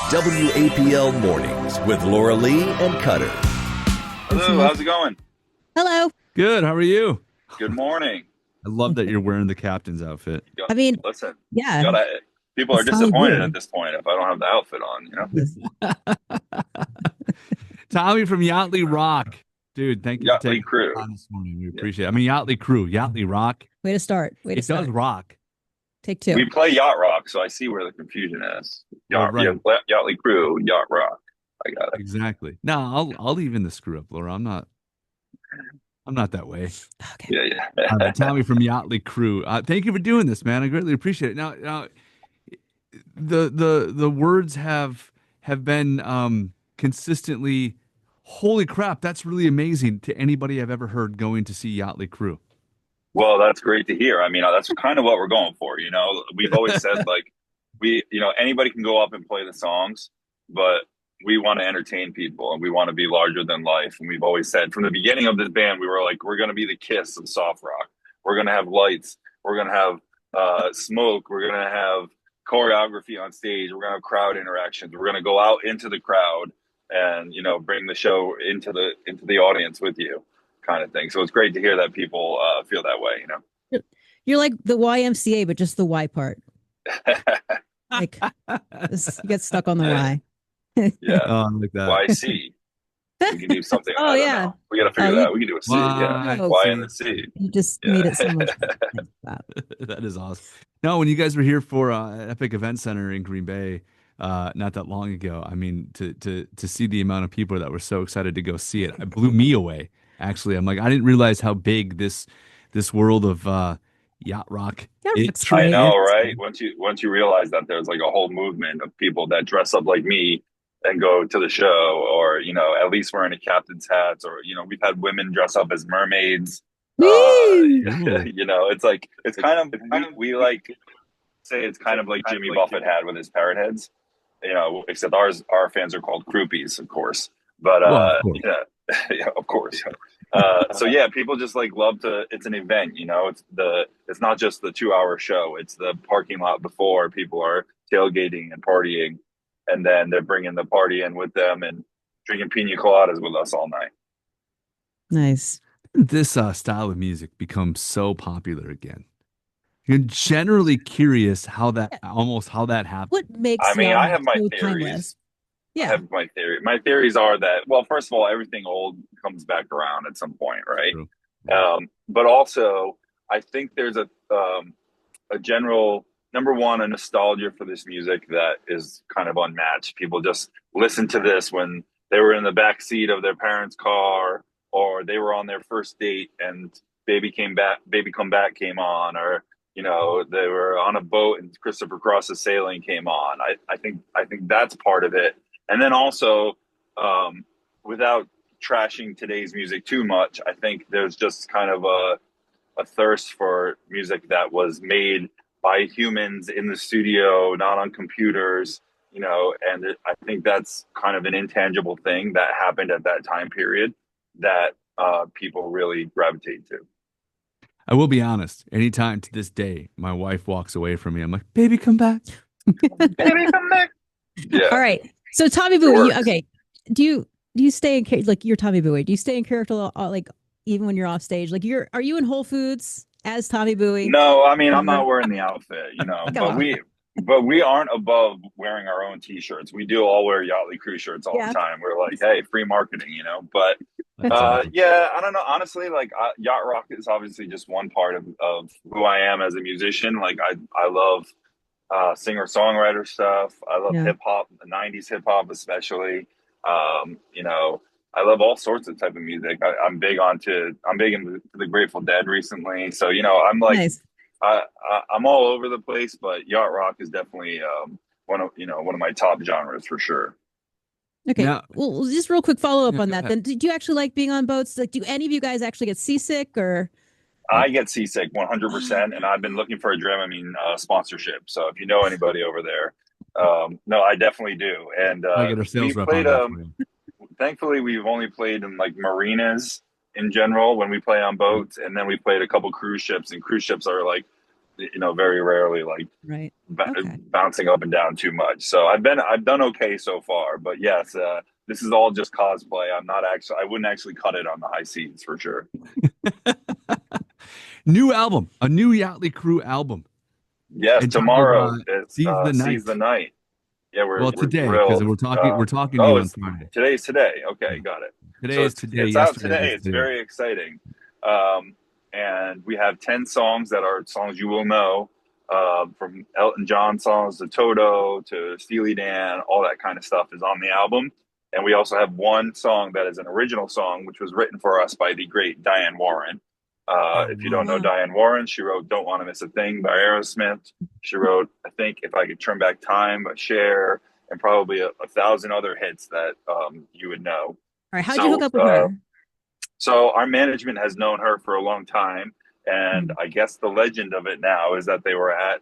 WAPL Mornings with Laura Lee and Cutter. Hello, how's it going? Hello. Good. How are you? Good morning. I love that you're wearing the captain's outfit. I mean, Listen, yeah. people are It's Tommy disappointed Buoy. at this point if I don't have the outfit on, Tommy from Yachtley Rock. Dude, thank you for Yachtley taking Crew. the time this morning. We appreciate it. I mean, Yachtley Crew, Yachtley Rock. Way to start. Way to It start. does rock. Take two. We play Yacht Rock, so I see where the confusion is. Oh, right. Yachtley Crew, Yacht Rock. I got it. Exactly. No, I'll even the screw up, Laura. I'm not that way. Okay. Yeah. Tommy from Yachtley Crew. Thank you for doing this, man. I greatly appreciate it. Now, the words have been consistently. Holy crap, that's really amazing to anybody I've ever heard going to see Yachtley Crew. Well, that's great to hear. I mean, that's kind of what we're going for. We've always said anybody can go up and play the songs, but we want to entertain people and we want to be larger than life. And we've always said from the beginning of this band, we were like, we're going to be the Kiss of soft rock. We're going to have lights. We're going to have smoke. We're going to have choreography on stage. We're going to have crowd interactions. We're going to go out into the crowd and, bring the show into the audience with you, kind of thing. So it's great to hear that people feel that way, You're like the YMCA, but just the Y part. Like, you get stuck on the Y. Yeah. Oh, I like that. YC. We can do something. Oh, yeah. Know. We got to figure that out. We can do a C. Yeah. Oh, Y and the C. You just made it so much fun. That is awesome. No, when you guys were here for Epic Event Center in Green Bay, not that long ago, I mean, to see the amount of people that were so excited to go see it, it blew me away. Actually, I'm like, I didn't realize how big this world of yacht rock is. I know, right? Once you realize that there's like a whole movement of people that dress up like me and go to the show, or at least wearing a captain's hats, or we've had women dress up as mermaids. It's like it's kind of we like say it's kind of like Jimmy Buffett had with his parrot heads, except our fans are called groupies, of course. But of course. yeah, of course. So yeah, people just like love to. It's an event, it's not just the 2-hour show. It's the parking lot before. People are tailgating and partying, and then they're bringing the party in with them and drinking pina coladas with us all night. Nice. This style of music becomes so popular again. You're generally curious how that happened. What makes? I mean, I have my so theories. timeless? Yeah. I have my theory. My theories are that, well, first of all, everything old comes back around at some point, right? True. But also, I think there's a general, number one, a nostalgia for this music that is kind of unmatched. People just listen to this when they were in the back seat of their parents' car, or they were on their first date and Baby Come Back came on, or they were on a boat and Christopher Cross's Sailing came on. I think that's part of it. And then also, without trashing today's music too much, I think there's just kind of a thirst for music that was made by humans in the studio, not on computers, and I think that's kind of an intangible thing that happened at that time period that people really gravitate to. I will be honest. Anytime to this day, my wife walks away from me, I'm like, "Baby, come back." Baby, come back. Yeah. All right. So Tommy Buoy, okay. Do you stay in character? Like, you're Tommy Buoy. Do you stay in character like even when you're off stage? Like, are you in Whole Foods as Tommy Buoy? No, I mean, I'm not wearing the outfit, but we aren't above wearing our own T-shirts. We do all wear Yachtley Crew shirts all the time. We're like, hey, free marketing, But awesome. yeah, I don't know. Honestly, like Yacht Rock is obviously just one part of who I am as a musician. Like I love singer-songwriter stuff. I love hip hop, the 90s hip hop especially. I love all sorts of type of music. I'm big into the Grateful Dead recently. So, I'm like, Nice. I'm all over the place, but Yacht Rock is definitely one of my top genres for sure. Okay. Now, well, just real quick follow up on that. Then, did you actually like being on boats? Like, do any of you guys actually get seasick or? I get seasick 100%, and I've been looking for a Dramamine sponsorship. So if you know anybody over there, no, I definitely do. And I get our sales rep played, on that for you. thankfully, we've only played in like marinas in general when we play on boats, and then we played a couple cruise ships, and cruise ships are like very rarely like Right. Okay. bouncing up and down too much. So I've done okay so far, but yes, this is all just cosplay. I wouldn't actually cut it on the high seas for sure. New album, a new Yachtley Crew album. Yes, In terms tomorrow of, it's Seize the Seize Night. the Night. Yeah, we're Today, because thrilled. we're talking to you on Friday. Today's today. Yeah. Okay, got it. Today So is today. it's out Yesterday today. was It's today. very exciting. And we have 10 songs that are songs you will know, from Elton John songs to Toto to Steely Dan, all that kind of stuff is on the album. And we also have one song that is an original song, which was written for us by the great Diane Warren. If you don't know Diane Warren, she wrote "Don't Want to Miss a Thing" by Aerosmith. She wrote, I think, "If I Could Turn Back Time" by Cher, and probably a thousand other hits that you would know. All right, how'd you hook up with her? So our management has known her for a long time, and I guess the legend of it now is that they were at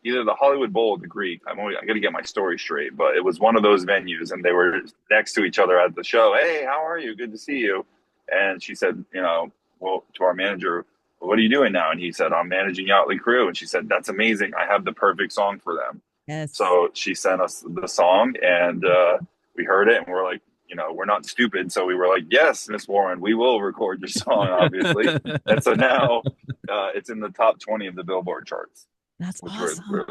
either the Hollywood Bowl or the Greek. I got to get my story straight, but it was one of those venues, and they were next to each other at the show. Hey, how are you? Good to see you. And she said, well, to our manager, what are you doing now? And he said, I'm managing Yachtley Crew. And she said, that's amazing. I have the perfect song for them. Yes. So she sent us the song, and we heard it, and we're like, we're not stupid. So we were like, yes, Miss Warren, we will record your song, obviously. And so now it's in the top 20 of the Billboard charts. That's which awesome. we're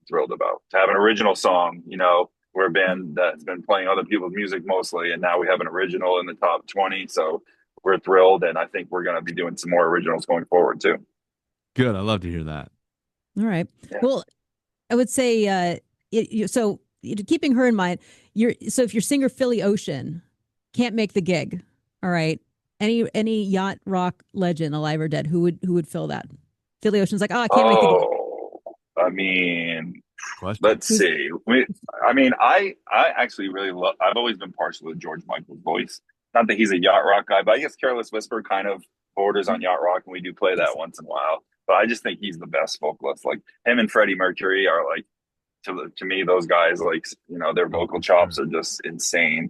thrilled about. To have an original song, we're a band that's been playing other people's music mostly, and now we have an original in the top 20. So we're thrilled, and I think we're going to be doing some more originals going forward too. Good. I love to hear that. All right. Yeah. Well, I would say keeping her in mind, so if your singer Philly Ocean can't make the gig, all right, any yacht rock legend, alive or dead, who would fill that? Philly Ocean's like, I can't make the gig. I mean, let's see. I actually really love. I've always been partial to George Michael's voice. Not that he's a yacht rock guy, but I guess Careless Whisper kind of borders on yacht rock, and we do play that once in a while. But I just think he's the best vocalist. Like him and Freddie Mercury are like, to me, those guys, like, their vocal chops are just insane.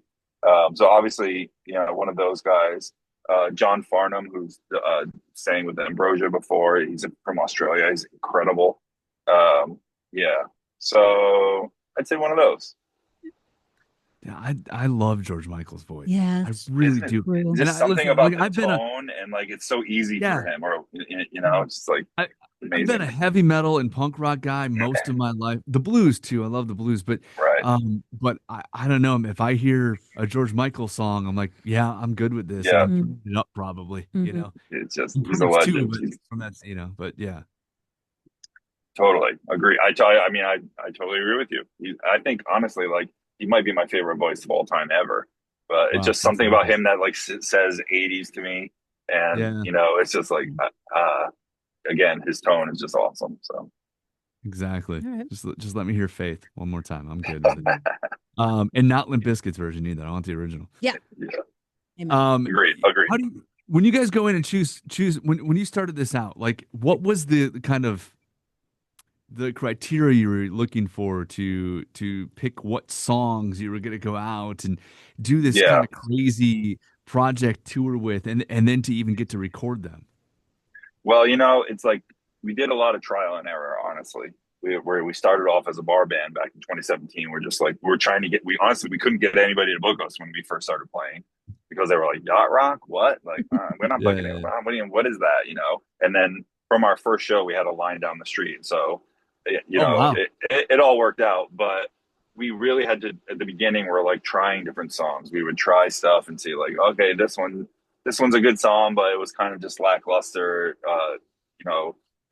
So obviously, one of those guys, John Farnham, who's sang with Ambrosia before. He's from Australia. He's incredible. Yeah. So I'd say one of those. Yeah, I love George Michael's voice. Yeah, I really do. There's something about the tone, and like it's so easy for him, or it's just like amazing. I've been a heavy metal and punk rock guy most of my life. The blues too. I love the blues, but but I don't know. If I hear a George Michael song, I'm like, yeah, I'm good with this. Yeah, I'm it up probably. It's just he's a legend from that. But yeah. Totally agree. I totally agree with you. I think honestly, like, he might be my favorite voice of all time ever. But it's just something about him that like says 80s to me, and it's just like again, his tone is just awesome. So exactly. Right. Just let me hear Faith one more time. I'm good with it. And not Limp Bizkit's version either. I want the original. Yeah. Agreed. When you guys go in and choose when you started this out, like what was the kind of the criteria you were looking for to pick what songs you were going to go out and do this kind of crazy project tour with, and then to even get to record them? Well, it's like we did a lot of trial and error, honestly. We started off as a bar band back in 2017. We're just like, we're trying to we couldn't get anybody to book us when we first started playing, because they were like, Yacht Rock? What? Like, we're not booking it. What is that? And then from our first show, we had a line down the street. So, it all worked out, but we really had to, at the beginning, we're like trying different songs. We would try stuff and see like, okay, this one's a good song, but it was kind of just lackluster,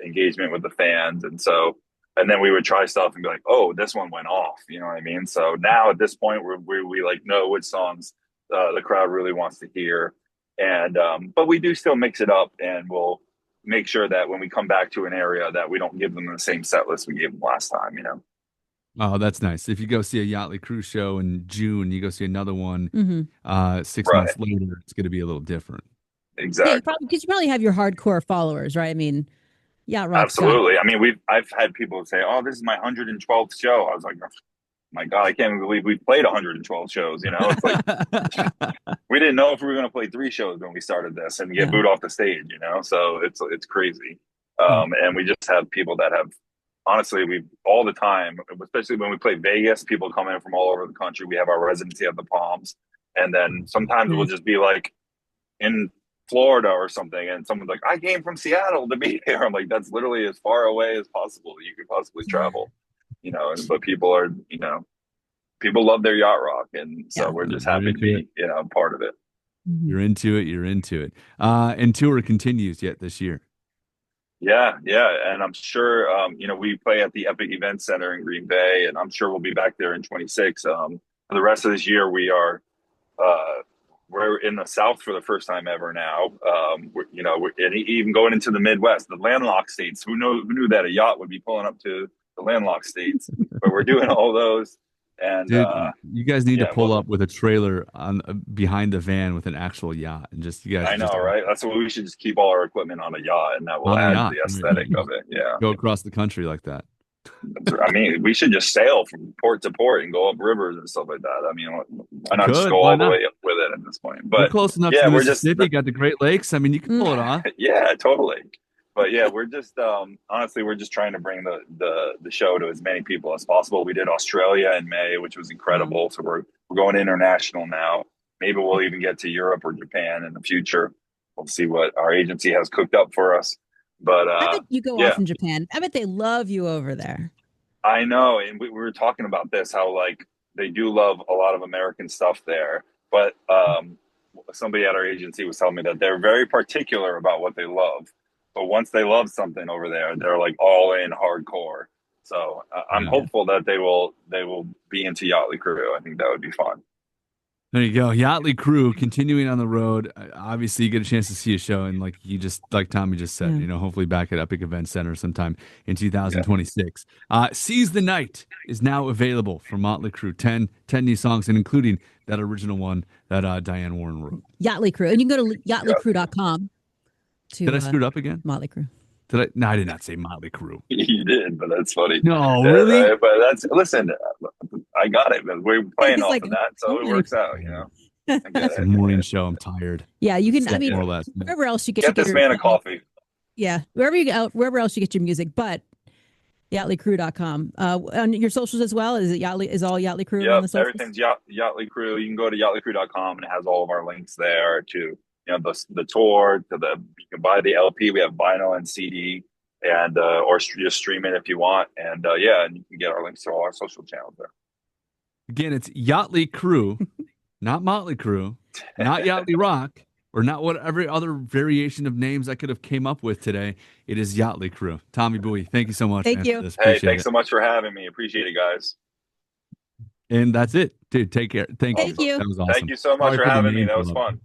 engagement with the fans. And then we would try stuff and be like, oh, this one went off. You know what I mean? So now at this point we like know which songs the crowd really wants to hear. And, but we do still mix it up, and we'll make sure that when we come back to an area that we don't give them the same set list we gave them last time, Oh, that's nice. If you go see a Yachtley Crew show in June, you go see another one 6 months later, it's going to be a little different. Exactly. Yeah, because you probably have your hardcore followers, right? I mean, Yacht Rock. Absolutely. I mean, I've had people say, oh, this is my 112th show. I was like, oh, my God, I can't believe we played 112 shows. It's like we didn't know if we were going to play 3 shows when we started this and get booed off the stage. So it's crazy. And we just have people that have, honestly, we all the time, especially when we play Vegas, people come in from all over the country. We have our residency at the Palms. And then sometimes we'll just be like in Florida or something, and someone's like, I came from Seattle to be here. I'm like, that's literally as far away as possible you could possibly travel, but people are, people love their yacht rock. And so we're just happy to be, part of it. You're into it. You're into it. And tour continues yet this year. Yeah. And I'm sure, we play at the Epic Event Center in Green Bay, and I'm sure we'll be back there in 26. For the rest of this year, we're in the South for the first time ever now. And even going into the Midwest, the landlocked states. Who knew that a yacht would be pulling up to the landlocked states? But we're doing all those. And dude, you guys need to pull up with a trailer on behind the van with an actual yacht, and you guys. I know, right? That's what we should just keep all our equipment on a yacht, and that will add to the aesthetic of it. Yeah, go across the country like that. I mean, we should just sail from port to port and go up rivers and stuff like that. I mean, why not just go all the way up with it at this point? But we're close enough to Mississippi, got the Great Lakes. I mean, you can pull it off. Yeah, totally. But yeah, we're just honestly, we're just trying to bring the show to as many people as possible. We did Australia in May, which was incredible. So we're going international now. Maybe we'll even get to Europe or Japan in the future. We'll see what our agency has cooked up for us. But I bet you go off in Japan. I bet they love you over there. I know, and we were talking about this, how like they do love a lot of American stuff there. But somebody at our agency was telling me that they're very particular about what they love. But once they love something over there, they're like all in hardcore. So I'm hopeful that they will be into Yachtley Crew. I think that would be fun. There you go. Yachtley Crew continuing on the road. Obviously, you get a chance to see a show, and like Tommy just said, hopefully back at Epic Event Center sometime in 2026. Seize the Night is now available for Motley Crue. 10 new songs, and including that original one that Diane Warren wrote. Yachtley Crew. And you can go to yachtleycrew.com. Did I screw it up again? Motley Crue. Did I? No, I did not say Motley Crue. You did, but that's funny. No, really? But listen, I got it. We're playing off of that, so it works out. It's a morning show. I'm tired. Yeah, you can. I mean, more or less. Wherever else you get this man a coffee. Yeah, wherever else you get your music, but yachtleycrew.com. On your socials as well. Is all Yachtley Crew? Yeah, everything's Yachtley Crew. You can go to yachtleycrew.com, and it has all of our links there to the tour, you can buy the LP. We have vinyl and CD, and or just stream it if you want. And and you can get our links to all our social channels there. Again, it's Yachtley Crew, not Motley Crue, not Yachtley Rock, or not whatever other variation of names I could have came up with today. It is Yachtley Crew. Tommy Buoy, thank you so much. Thank you. Hey, thanks so much for having me. Appreciate it, guys. And that's it, dude. Take care. Thank you. That was awesome. Thank you so much for having me. That was fun.